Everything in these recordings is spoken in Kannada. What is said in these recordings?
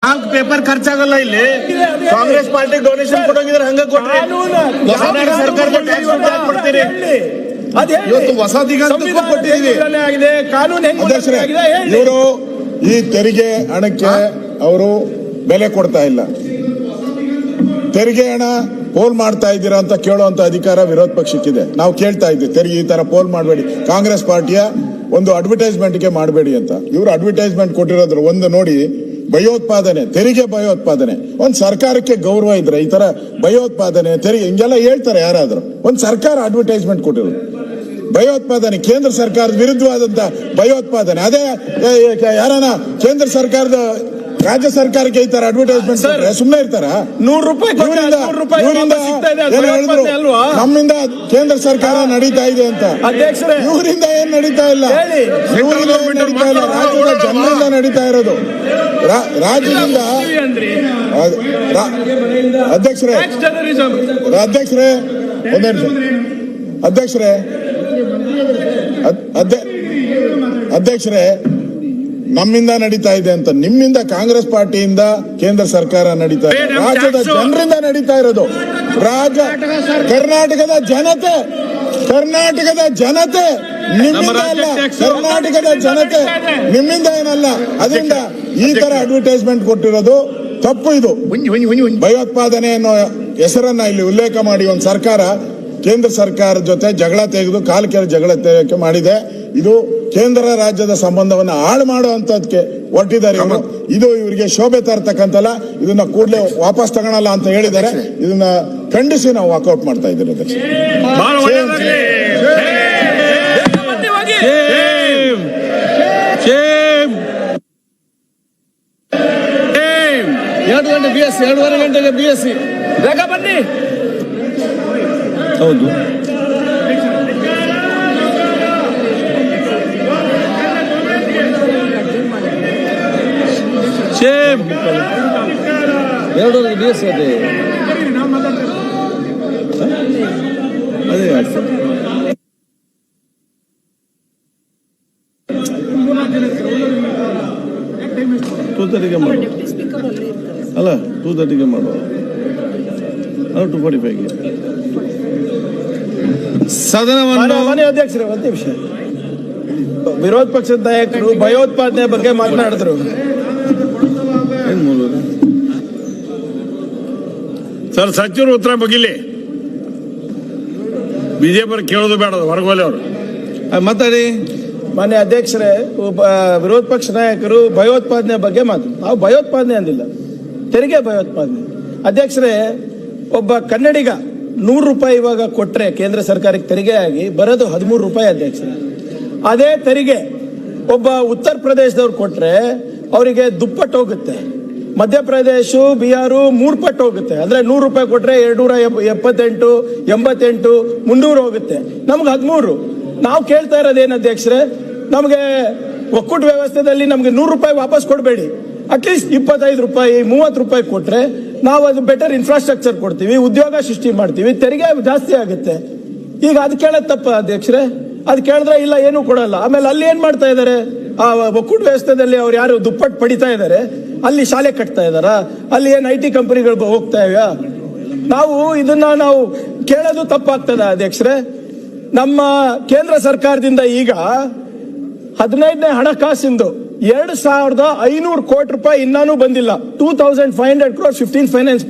ನಾಲ್ಕು ಪೇಪರ್ ಖರ್ಚಾಗಲ್ಲ ಇಲ್ಲಿ. ಕಾಂಗ್ರೆಸ್ ಪಾರ್ಟಿ ಡೊನೇಷನ್ ಕೊಡೋಂಗಿದ್ರೆ ಹಂಗ ಕೊಟ್ರಿ, ಕರ್ನಾಟಕ ಸರ್ಕಾರದ ಟ್ಯಾಕ್ಸ್ ಕೊಡ್ತೀರಿ. ಇವತ್ತು ಹೊಸ ದಿಗಂತ ಕೊಟ್ಟಿದ್ದೀವಿ. ಇವರು ಈ ತೆರಿಗೆ ಹಣಕ್ಕೆ ಅವರು ಬೆಲೆ ಕೊಡ್ತಾ ಇಲ್ಲ. ತೆರಿಗೆ ಹಣ ಪೋಲ್ ಮಾಡ್ತಾ ಇದ್ದೀರಾ ಅಂತ ಕೇಳುವಂತ ಅಧಿಕಾರ ವಿರೋಧ ಪಕ್ಷಕ್ಕಿದೆ. ನಾವು ಕೇಳ್ತಾ ಇದ್ದೀವಿ, ತೆರಿಗೆ ಈ ತರ ಪೋಲ್ ಮಾಡಬೇಡಿ, ಕಾಂಗ್ರೆಸ್ ಪಾರ್ಟಿಯ ಒಂದು ಅಡ್ವರ್ಟೈಸ್ಮೆಂಟ್ಗೆ ಮಾಡಬೇಡಿ ಅಂತ. ಇವರು ಅಡ್ವರ್ಟೈಸ್ಮೆಂಟ್ ಕೊಟ್ಟಿರೋದ್ರ ಒಂದು ನೋಡಿ, ಭಯೋತ್ಪಾದನೆ, ತೆರಿಗೆ ಭಯೋತ್ಪಾದನೆ. ಒಂದು ಸರ್ಕಾರಕ್ಕೆ ಗೌರವ ಇದ್ರೆ ಈ ತರ ಭಯೋತ್ಪಾದನೆ, ತೆರಿಗೆ ಹಿಂಗೆಲ್ಲ ಹೇಳ್ತಾರೆ ಯಾರಾದ್ರೂ? ಒಂದು ಸರ್ಕಾರ ಅಡ್ವರ್ಟೈಸ್ಮೆಂಟ್ ಕೊಟ್ಟಿರೋದು ಭಯೋತ್ಪಾದನೆ, ಕೇಂದ್ರ ಸರ್ಕಾರದ ವಿರುದ್ಧವಾದಂತ ಭಯೋತ್ಪಾದನೆ. ಅದೇ ಯಾರನ ಕೇಂದ್ರ ಸರ್ಕಾರದ ರಾಜ್ಯ ಸರ್ಕಾರಕ್ಕೆ ಈ ತರ ಅಡ್ವರ್ಟೈಸ್ಮೆಂಟ್ ಸುಮ್ಮನೆ ಇರ್ತಾರ? ನಮ್ಮಿಂದ ಕೇಂದ್ರ ಸರ್ಕಾರ ನಡೀತಾ ಇದೆ ಅಂತ, ಇವರಿಂದ ಏನ್ ನಡೀತಾ ಇಲ್ಲ, ಇವರಿಂದ ಏನ್ ನಡೀತಾ ಇಲ್ಲ, ರಾಜ್ಯದ ಜನರಿಂದ ನಡೀತಾ ಇರೋದು. ರಾಜ್ಯದಿಂದ ಅಧ್ಯಕ್ಷರೇ ಒಂದೇ ಅಧ್ಯಕ್ಷರೇ ನಮ್ಮಿಂದ ನಡೀತಾ ಇದೆ ಅಂತ, ನಿಮ್ಮಿಂದ ಕಾಂಗ್ರೆಸ್ ಪಾರ್ಟಿಯಿಂದ ಕೇಂದ್ರ ಸರ್ಕಾರ ನಡೀತಾ ಇದೆ, ರಾಜ್ಯದ ಜನರಿಂದ ನಡೀತಾ ಇರೋದು. ಕರ್ನಾಟಕದ ಜನತೆ ನಿಮ್ಮಿಂದ ಅಲ್ಲ, ಕರ್ನಾಟಕದ ಜನತೆ ನಿಮ್ಮಿಂದ ಏನಲ್ಲ. ಅದರಿಂದ ಈ ತರ ಅಡ್ವರ್ಟೈಸ್ಮೆಂಟ್ ಕೊಟ್ಟಿರೋದು ತಪ್ಪು. ಇದು ಭಯೋತ್ಪಾದನೆ ಅನ್ನೋ ಹೆಸರನ್ನ ಇಲ್ಲಿ ಉಲ್ಲೇಖ ಮಾಡಿ ಒಂದು ಸರ್ಕಾರ ಕೇಂದ್ರ ಸರ್ಕಾರದ ಜೊತೆ ಜಗಳ ತೆಗೆದು ಕಾಲಕ್ಕೆ ಜಗಳ ತೆಗೆದು ಮಾಡಿದೆ. ಇದು ಕೇಂದ್ರ ರಾಜ್ಯದ ಸಂಬಂಧವನ್ನು ಹಾಳು ಮಾಡುವಂತದಕ್ಕೆ ಹೊರಟಿದ್ದಾರೆ ಇವರು. ಇದು ಇವರಿಗೆ ಶೋಭೆ ತರ್ತಕ್ಕಂತಲ್ಲ. ಇದನ್ನ ಕೂಡಲೇ ವಾಪಸ್ ತಗೊಳಲ್ಲ ಅಂತ ಹೇಳಿದ್ದಾರೆ. ಇದನ್ನ ಖಂಡಿಸಿ ನಾವು ವಾಕೌಟ್ ಮಾಡ್ತಾ ಇದ್ದೀವಿ ಅಧ್ಯಕ್ಷ. 2:30 ಗಂಟೆಗೆ BSc ಬೇಗ ಬನ್ನಿ. ಹೌದು, ಸೇಮ್ 2:30 BSc ಅದೇ2:30ಗೆ ಮಾಡು ಅಲ್ಲ, 2:30ಗೆ ಮಾಡುವ, 2:45ಗೆ ಸದನವನ್ನು. ಅಧ್ಯಕ್ಷರೇ, ಒಂದು ನಿಮಿಷ. ವಿರೋಧ ಪಕ್ಷದ ನಾಯಕರು ಭಯೋತ್ಪಾದನೆ ಬಗ್ಗೆ ಮಾತನಾಡಿದ್ರು. ಸರ್, ಸಚಿವರು ಉತ್ತರ ಬಗ್ಗಿಲಿ ಬಿಜೆಪಿ ಕೇಳೋದು ಬೇಡ, ಹೊರಗೋಲಿ ಅವರು ಮಾತಾಡಿ. ಮಾನ್ಯ ಅಧ್ಯಕ್ಷರೇ, ವಿರೋಧ ಪಕ್ಷ ನಾಯಕರು ಭಯೋತ್ಪಾದನೆ ಬಗ್ಗೆ ನಾವು ಭಯೋತ್ಪಾದನೆ ಅಂದಿಲ್ಲ, ತೆರಿಗೆ ಭಯೋತ್ಪಾದನೆ. ಅಧ್ಯಕ್ಷರೇ, ಒಬ್ಬ ಕನ್ನಡಿಗ 100 ರೂಪಾಯಿ ಇವಾಗ ಕೊಟ್ರೆ ಕೇಂದ್ರ ಸರ್ಕಾರಕ್ಕೆ ತೆರಿಗೆ ಆಗಿ ಬರೋದು 13 ರೂಪಾಯಿ ಅಧ್ಯಕ್ಷರೇ. ಅದೇ ತೆರಿಗೆ ಒಬ್ಬ ಉತ್ತರ ಪ್ರದೇಶದವ್ರು ಕೊಟ್ರೆ ಅವರಿಗೆ ದುಪ್ಪಟ್ಟು ಹೋಗುತ್ತೆ. ಮಧ್ಯಪ್ರದೇಶ, ಬಿಹಾರು 3 ಪಟ್ಟು ಹೋಗುತ್ತೆ. ಅಂದ್ರೆ 100 ರೂಪಾಯಿ ಕೊಟ್ರೆ 278, 88, 300 ಹೋಗುತ್ತೆ. ನಮ್ಗೆ 13. ನಾವು ಕೇಳ್ತಾ ಇರೋದೇನು ಅಧ್ಯಕ್ಷರೇ, ನಮಗೆ ಒಕ್ಕೂಟ ವ್ಯವಸ್ಥೆದಲ್ಲಿ ನಮ್ಗೆ 100 ರೂಪಾಯಿ ವಾಪಸ್ ಕೊಡಬೇಡಿ, ಅಟ್ಲೀಸ್ಟ್ 25 ರೂಪಾಯಿ 30 ರೂಪಾಯಿ ಕೊಟ್ರೆ ನಾವು ಅದು ಬೆಟರ್ ಇನ್ಫ್ರಾಸ್ಟ್ರಕ್ಚರ್ ಕೊಡ್ತೀವಿ, ಉದ್ಯೋಗ ಸೃಷ್ಟಿ ಮಾಡ್ತೀವಿ, ತೆರಿಗೆ ಜಾಸ್ತಿ ಆಗುತ್ತೆ. ಈಗ ಅದು ಕೇಳೋದು ತಪ್ಪ ಅಧ್ಯಕ್ಷರೇ? ಅದು ಕೇಳಿದ್ರೆ ಇಲ್ಲ, ಏನು ಕೊಡಲ್ಲ. ಆಮೇಲೆ ಅಲ್ಲಿ ಏನ್ ಮಾಡ್ತಾ ಇದಾರೆ, ಆ ಒಕ್ಕೂಟ ವ್ಯವಸ್ಥೆದಲ್ಲಿ ಅವ್ರು ಯಾರು ದುಪ್ಪಟ್ಟು ಪಡಿತಾ ಇದಾರೆ, ಅಲ್ಲಿ ಶಾಲೆ ಕಟ್ತಾ ಇದಾರ, ಅಲ್ಲಿ ಏನ್ IT ಕಂಪನಿಗಳು ಹೋಗ್ತಾ ಇವೆ. ಇದನ್ನ ನಾವು ಕೇಳೋದು ತಪ್ಪಾಗ್ತದ ಅಧ್ಯಕ್ಷರೇ? ನಮ್ಮ ಕೇಂದ್ರ ಸರ್ಕಾರದಿಂದ ಈಗ 15ನೇ ಹಣಕಾಸಿಂದು 2,500 ಕೋಟಿ ರೂಪಾಯಿ ಇನ್ನಾನು ಬಂದಿಲ್ಲ. 2,500 crores 15 ಫೈನಾನ್ಸ್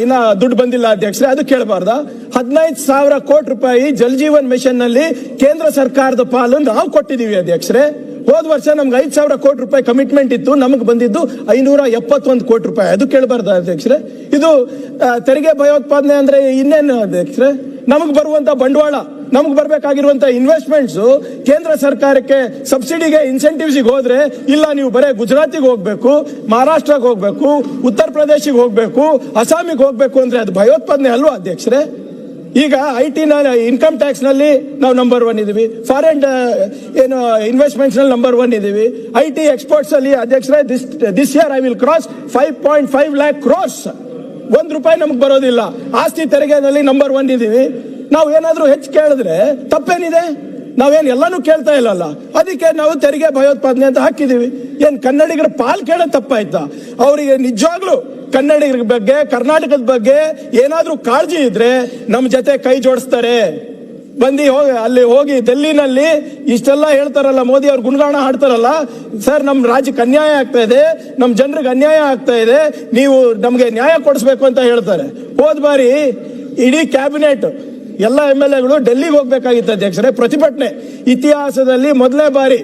ಇನ್ನ ದುಡ್ಡು ಬಂದಿಲ್ಲ ಅಧ್ಯಕ್ಷರೇ. ಅದು ಕೇಳಬಾರ್ದ? 15,000 ಕೋಟಿ ರೂಪಾಯಿ ಜಲ್ ಜೀವನ್ ಮಿಷನ್ ನಲ್ಲಿ ಕೇಂದ್ರ ಸರ್ಕಾರದ ಪಾಲು ನಾವು ಕೊಟ್ಟಿದೀವಿ ಅಧ್ಯಕ್ಷರೇ. ಹೋದ ವರ್ಷ ನಮ್ಗೆ 5,000 ಕೋಟಿ ರೂಪಾಯಿ ಕಮಿಟ್ಮೆಂಟ್ ಇತ್ತು, ನಮಗೆ ಬಂದಿದ್ದು 571 ಕೋಟಿ ರೂಪಾಯಿ. ಅದು ಕೇಳಬಾರ್ದ ಅಧ್ಯಕ್ಷರೇ? ಇದು ತೆರಿಗೆ ಭಯೋತ್ಪಾದನೆ ಅಂದ್ರೆ ಇನ್ನೇನು ಅಧ್ಯಕ್ಷರೇ? ನಮಗ್ ಬರುವಂತ ಬಂಡವಾಳ, ನಮ್ಗೆ ಬರ್ಬೇಕಾಗಿರುವಂತ ಇನ್ವೆಸ್ಟ್ಮೆಂಟ್ಸ್ ಕೇಂದ್ರ ಸರ್ಕಾರಕ್ಕೆ ಸಬ್ಸಿಡಿಗೆ ಇನ್ಸೆಂಟಿವ್ಸ್ ಹೋದ್ರೆ ಇಲ್ಲ, ನೀವು ಬರೇ ಗುಜರಾತಿಗೆ ಹೋಗ್ಬೇಕು, ಮಹಾರಾಷ್ಟ್ರಕ್ಕೆ ಹೋಗ್ಬೇಕು, ಉತ್ತರ ಪ್ರದೇಶಿಗೆ ಹೋಗ್ಬೇಕು, ಅಸ್ಸಾಮಿಗೆ ಹೋಗ್ಬೇಕು ಅಂದ್ರೆ ಅದು ಭಯೋತ್ಪಾದನೆ ಅಲ್ವಾ ಅಧ್ಯಕ್ಷರೇ? ಈಗ IT ಇನ್ಕಮ್ ಟ್ಯಾಕ್ಸ್ ನಲ್ಲಿ ನಾವು ನಂಬರ್ 1 ಇದೀವಿ, ಫಾರಿನ್ ಇನ್ವೆಸ್ಟ್ಮೆಂಟ್ಸ್ ನಲ್ಲಿ ನಂಬರ್ 1 ಇದೀವಿ. IT ಎಕ್ಸ್ಪೋರ್ಟ್ಸ್ ಅಲ್ಲಿ ಅಧ್ಯಕ್ಷರೇ this year I will cross 5.5 lakh crores. 1 ರೂಪಾಯಿ ನಮ್ಗೆ ಬರೋದಿಲ್ಲ. ಆಸ್ತಿ ತೆರಿಗೆನಲ್ಲಿ ನಂಬರ್ 1 ಇದೀವಿ. ನಾವು ಏನಾದ್ರೂ ಹೆಚ್ಚು ಕೇಳಿದ್ರೆ ತಪ್ಪೇನಿದೆ? ನಾವೇನ್ ಎಲ್ಲಾನು ಕೇಳ್ತಾ ಇಲ್ಲಲ್ಲ, ಅದಕ್ಕೆ ನಾವು ತೆರಿಗೆ ಭಯೋತ್ಪಾದನೆ ಅಂತ ಹಾಕಿದೀವಿ. ಏನ್ ಕನ್ನಡಿಗರ ಪಾಲ್ ಕೇಳೋದು ತಪ್ಪಾಯ್ತಾ? ಅವರಿಗೆ ನಿಜವಾಗ್ಲೂ ಕನ್ನಡಿಗರ ಬಗ್ಗೆ, ಕರ್ನಾಟಕದ ಬಗ್ಗೆ ಏನಾದ್ರೂ ಕಾಳಜಿ ಇದ್ರೆ ನಮ್ಮ ಜೊತೆ ಕೈ ಜೋಡಿಸ್ತಾರೆ. ಅಲ್ಲಿ ಹೋಗಿ ಡೆಲ್ಲಿನಲ್ಲಿ ಇಷ್ಟೆಲ್ಲ ಹೇಳ್ತಾರಲ್ಲ, ಮೋದಿ ಅವ್ರು ಗುಣಗಾನ ಹಾಡ್ತಾರಲ್ಲ, ಸರ್ ನಮ್ಮ ರಾಜ್ಯಕ್ಕೆ ಅನ್ಯಾಯ ಆಗ್ತಾ ಇದೆ, ನಮ್ಮ ಜನರಿಗೆ ಅನ್ಯಾಯ ಆಗ್ತಾ ಇದೆ, ನೀವು ನಮ್ಗೆ ನ್ಯಾಯ ಕೊಡಿಸ್ಬೇಕು ಅಂತ ಹೇಳ್ತಾರೆ. ಹೋದ ಬಾರಿ ಇಡೀ ಕ್ಯಾಬಿನೆಟ್ ಎಲ್ಲ MLAಗಳು ಡೆಲ್ಲಿಗೆ ಹೋಗ್ಬೇಕಾಗಿತ್ತು ಅಧ್ಯಕ್ಷರೇ. ಪ್ರತಿಭಟನೆ ಇತಿಹಾಸದಲ್ಲಿ ಮೊದಲೇ ಬಾರಿ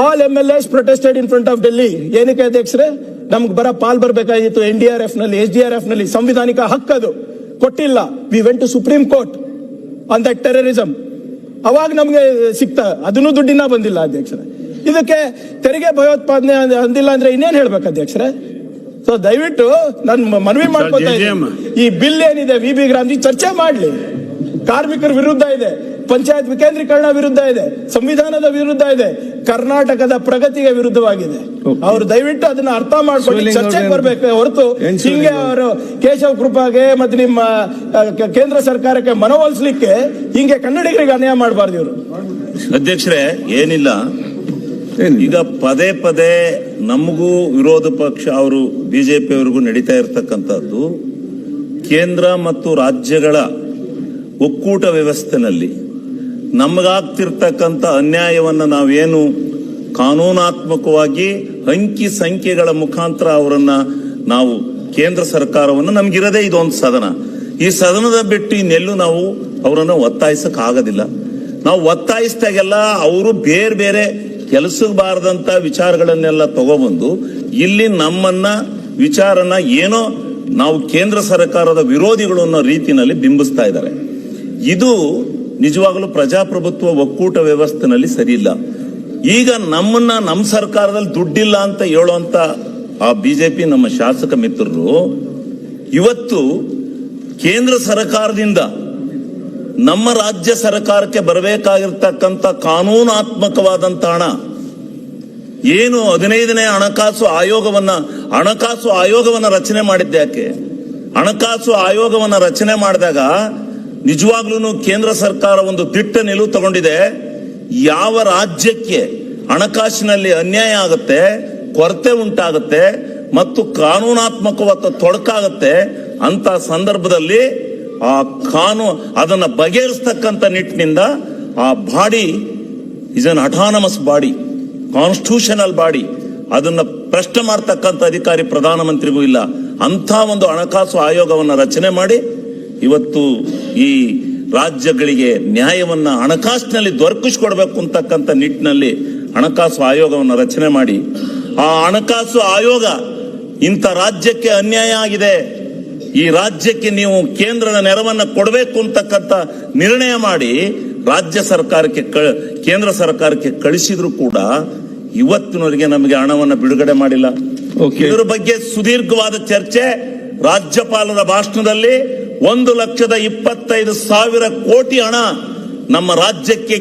all MLAs protested in front of Delhi. ಏನಕ್ಕೆ ಅಧ್ಯಕ್ಷರೇ? ನಮ್ಗೆ ಪಾಲ್ ಬರ್ಬೇಕಾಗಿತ್ತು NDRF ನಲ್ಲಿ, SDRF ನಲ್ಲಿ. ಸಂವಿಧಾನಿಕ ಹಕ್ಕದು ಕೊಟ್ಟಿಲ್ಲ. We went to supreme court on that terrorism. ಅವಾಗ ನಮ್ಗೆ ಸಿಗ್ತಾ, ಅದನ್ನು ದುಡ್ಡಿನ ಬಂದಿಲ್ಲ ಅಧ್ಯಕ್ಷರೇ. ಇದಕ್ಕೆ ತೆರಿಗೆ ಭಯೋತ್ಪಾದನೆ ಅಂದಿಲ್ಲ ಅಂದ್ರೆ ಇನ್ನೇನ್ ಹೇಳ್ಬೇಕು ಅಧ್ಯಕ್ಷರೇ? ಸೊ ದಯವಿಟ್ಟು ನಾನು ಮನವಿ ಮಾಡ್ಕೊತಾ ಇದ್ದೀನಿ, ಈ ಬಿಲ್ ಏನಿದೆ VB ಗ್ರಾಮ್ಜಿ ಚರ್ಚೆ ಮಾಡ್ಲಿ. ಕಾರ್ಮಿಕರ ವಿರುದ್ಧ ಇದೆ, ಪಂಚಾಯತ್ ವಿಕೇಂದ್ರೀಕರಣ ವಿರುದ್ಧ ಇದೆ, ಸಂವಿಧಾನದ ವಿರುದ್ಧ ಇದೆ, ಕರ್ನಾಟಕದ ಪ್ರಗತಿಗೆ ವಿರುದ್ಧವಾಗಿದೆ. ಅವರು ದಯವಿಟ್ಟು ಅದನ್ನ ಅರ್ಥ ಮಾಡ್ಕೊಂಡು ಚರ್ಚೆಗೆ ಬರ್ಬೇಕು ಹೊರತು ಹಿಂಗೆ ಅವರು ಕೇಶವ್ ಕೃಪಾಗೆ ಮತ್ತೆ ನಿಮ್ಮ ಕೇಂದ್ರ ಸರ್ಕಾರಕ್ಕೆ ಮನವೊಲಿಸಲಿಕ್ಕೆ ಹಿಂಗೆ ಕನ್ನಡಿಗರಿಗೆ ಅನ್ಯಾಯ ಮಾಡಬಾರ್ದು ಇವರು. ಅಧ್ಯಕ್ಷರೇ, ಏನಿಲ್ಲ, ಈಗ ಪದೇ ಪದೇ ನಮಗೂ ವಿರೋಧ ಪಕ್ಷ ಅವರು ಬಿಜೆಪಿ ಅವರಿಗೂ ನಡೀತಾ ಇರತಕ್ಕಂಥದ್ದು ಕೇಂದ್ರ ಮತ್ತು ರಾಜ್ಯಗಳ ಒಕ್ಕೂಟ ವ್ಯವಸ್ಥೆನಲ್ಲಿ ನಮಗಾಗ್ತಿರ್ತಕ್ಕಂಥ ಅನ್ಯಾಯವನ್ನು ನಾವೇನು ಕಾನೂನಾತ್ಮಕವಾಗಿ ಅಂಕಿ ಸಂಖ್ಯೆಗಳ ಮುಖಾಂತರ ಅವರನ್ನ ನಾವು ಕೇಂದ್ರ ಸರ್ಕಾರವನ್ನು, ನಮಗಿರದೇ ಇದೊಂದು ಸದನ, ಈ ಸದನದ ಬಿಟ್ಟು ಇನ್ನೆಲ್ಲೂ ನಾವು ಅವರನ್ನು ಒತ್ತಾಯಿಸಕ್ ಆಗೋದಿಲ್ಲ. ನಾವು ಒತ್ತಾಯಿಸಿದಾಗೆಲ್ಲ ಅವರು ಬೇರೆ ಬೇರೆ ಕೆಲಸಕ್ಕೆ ಬಾರದಂತ ವಿಚಾರಗಳನ್ನೆಲ್ಲ ತಗೊಬಂದು ಇಲ್ಲಿ ನಮ್ಮನ್ನ ವಿಚಾರನ ಏನೋ ನಾವು ಕೇಂದ್ರ ಸರ್ಕಾರದ ವಿರೋಧಿಗಳು ಅನ್ನೋ ರೀತಿಯಲ್ಲಿ ಬಿಂಬಿಸ್ತಾ ಇದ್ದಾರೆ. ಇದು ನಿಜವಾಗಲೂ ಪ್ರಜಾಪ್ರಭುತ್ವ ಒಕ್ಕೂಟ ವ್ಯವಸ್ಥೆನಲ್ಲಿ ಸರಿ ಇಲ್ಲ. ಈಗ ನಮ್ಮ ಸರ್ಕಾರದಲ್ಲಿ ದುಡ್ಡಿಲ್ಲ ಅಂತ ಹೇಳುವಂತ ಆ ಬಿಜೆಪಿ ನಮ್ಮ ಶಾಸಕ ಮಿತ್ರರು ಇವತ್ತು ಕೇಂದ್ರ ಸರ್ಕಾರದಿಂದ ನಮ್ಮ ರಾಜ್ಯ ಸರ್ಕಾರಕ್ಕೆ ಬರಬೇಕಾಗಿರ್ತಕ್ಕಂಥ ಕಾನೂನಾತ್ಮಕವಾದಂತ ಹಣ ಏನು 15ನೇ ಹಣಕಾಸು ಆಯೋಗವನ್ನ ರಚನೆ ಮಾಡಿದ್ದೆ ಯಾಕೆ? ಹಣಕಾಸು ಆಯೋಗವನ್ನ ರಚನೆ ಮಾಡಿದಾಗ ನಿಜವಾಗ್ಲೂ ಕೇಂದ್ರ ಸರ್ಕಾರ ಒಂದು ದಿಟ್ಟ ನಿಲುವು ತಗೊಂಡಿದೆ. ಯಾವ ರಾಜ್ಯಕ್ಕೆ ಹಣಕಾಸಿನಲ್ಲಿ ಅನ್ಯಾಯ ಆಗುತ್ತೆ, ಕೊರತೆ ಉಂಟಾಗುತ್ತೆ ಮತ್ತು ಕಾನೂನಾತ್ಮಕವಾದ ತೊಡಕಾಗುತ್ತೆ ಅಂತ ಸಂದರ್ಭದಲ್ಲಿ ಆ ಅದನ್ನ ಬಗೆಹರಿಸ್ತಕ್ಕಂಥ ನಿಟ್ಟಿನಿಂದ ಆ body is an autonomous body, constitutional body. ಅದನ್ನ ಪ್ರಶ್ನೆ ಮಾಡ್ತಕ್ಕಂಥ ಅಧಿಕಾರಿ ಪ್ರಧಾನಮಂತ್ರಿಗೂ ಇಲ್ಲ. ಅಂತ ಒಂದು ಹಣಕಾಸು ಆಯೋಗವನ್ನು ರಚನೆ ಮಾಡಿ ಇವತ್ತು ಈ ರಾಜ್ಯಗಳಿಗೆ ನ್ಯಾಯವನ್ನ ಹಣಕಾಸಿನಲ್ಲಿ ದೊರಕಿಸಿಕೊಡ್ಬೇಕು ಅಂತಕ್ಕಂಥ ನಿಟ್ಟಿನಲ್ಲಿ ಹಣಕಾಸು ಆಯೋಗವನ್ನು ರಚನೆ ಮಾಡಿ, ಆ ಹಣಕಾಸು ಆಯೋಗ ಇಂಥ ರಾಜ್ಯಕ್ಕೆ ಅನ್ಯಾಯ ಆಗಿದೆ, ಈ ರಾಜ್ಯಕ್ಕೆ ನೀವು ಕೇಂದ್ರದ ನೆರವನ್ನ ಕೊಡಬೇಕು ಅಂತಕ್ಕಂಥ ನಿರ್ಣಯ ಮಾಡಿ ಕೇಂದ್ರ ಸರ್ಕಾರಕ್ಕೆ ಕಳಿಸಿದ್ರು ಕೂಡ ಇವತ್ತಿನವರೆಗೆ ನಮಗೆ ಹಣವನ್ನು ಬಿಡುಗಡೆ ಮಾಡಿಲ್ಲ. ಇದರ ಬಗ್ಗೆ ಸುದೀರ್ಘವಾದ ಚರ್ಚೆ ರಾಜ್ಯಪಾಲರ ಭಾಷಣದಲ್ಲಿ 1,25,000 ಕೋಟಿ ಹಣ ನಮ್ಮ ರಾಜ್ಯಕ್ಕೆ